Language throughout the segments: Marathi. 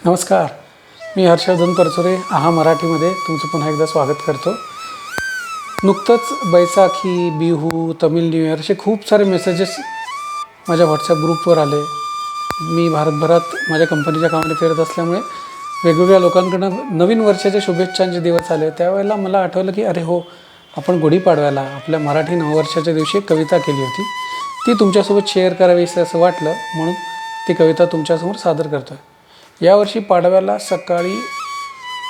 नमस्कार, मी हर्षवर्धन परचुरे आहा मराठीमध्ये तुमचं पुन्हा एकदा स्वागत करतो। नुकतंच बैसाखी, बिहू, तमिळ न्यू इयर असे खूप सारे मेसेजेस माझ्या व्हॉट्सॲप ग्रुपवर आले। मी भारतभरात माझ्या कंपनीच्या कामाने फिरत असल्यामुळे वेगवेगळ्या लोकांकडून नवीन वर्षाच्या शुभेच्छांचे दिवस आले। त्यावेळेला मला आठवलं की अरे हो, आपण गुढीपाडव्याला आपल्या मराठी नववर्षाच्या दिवशी कविता केली होती, ती तुमच्यासोबत शेअर करावी असं वाटलं, म्हणून ती कविता तुमच्यासमोर सादर करतो आहे। यावर्षी पाडव्याला सकाळी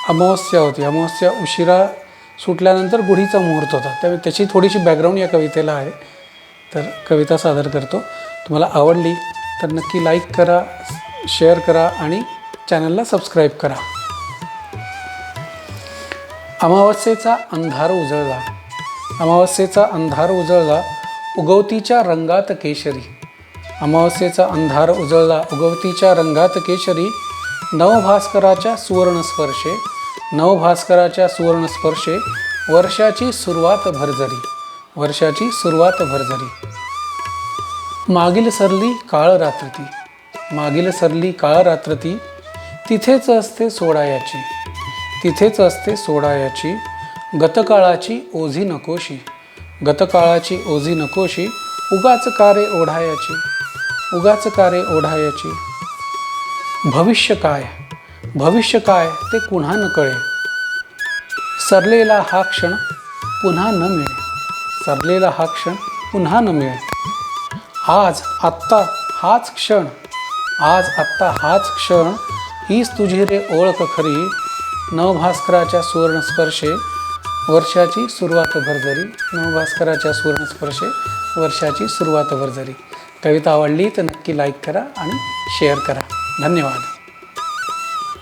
अमावस्या होती। अमावस्या उशिरा सुटल्यानंतर गुढीचा मुहूर्त होता, त्यामुळे त्याची थोडीशी बॅकग्राऊंड या कवितेला आहे। तर कविता सादर करतो। तुम्हाला आवडली तर नक्की लाईक करा, शेअर करा आणि चॅनलला सबस्क्राईब करा। अमावस्येचा अंधार उजळला, अमावस्येचा अंधार उजळला, उगवतीच्या रंगात केशरी। अमावस्येचा अंधार उजळला, उगवतीच्या रंगात केशरी। नवभास्कराच्या सुवर्णस्पर्शे, नवभास्कराच्या सुवर्णस्पर्शे, वर्षाची सुरुवात भरजरी, वर्षाची सुरुवात भरजरी। मागील सरली काळ रात्रती, मागील सरली काळ रात्रती, तिथेच असते सोडायाची, तिथेच असते सोडायाची। गतकाळाची ओझी नकोशी, गतकाळाची ओझी नकोशी, उगाच कारे ओढायाची, उगाच कारे ओढायाची। भविष्य काय, भविष्य काय ते कुणा न कळे, सरलेला हा क्षण पुन्हा न मिळे, सरलेला हा क्षण पुन्हा न मिळे। आज आत्ता हाच क्षण, आज आत्ता हाच क्षण, हीच तुझी रे ओळख खरी। नवभास्कराच्या सुवर्णस्पर्शे, वर्षाची सुरुवात भरजरी, नवभास्कराच्या सुवर्णस्पर्शे, वर्षाची सुरुवात भरजरी। कविता आवडली तर नक्की लाईक करा आणि शेअर करा। धन्यवाद।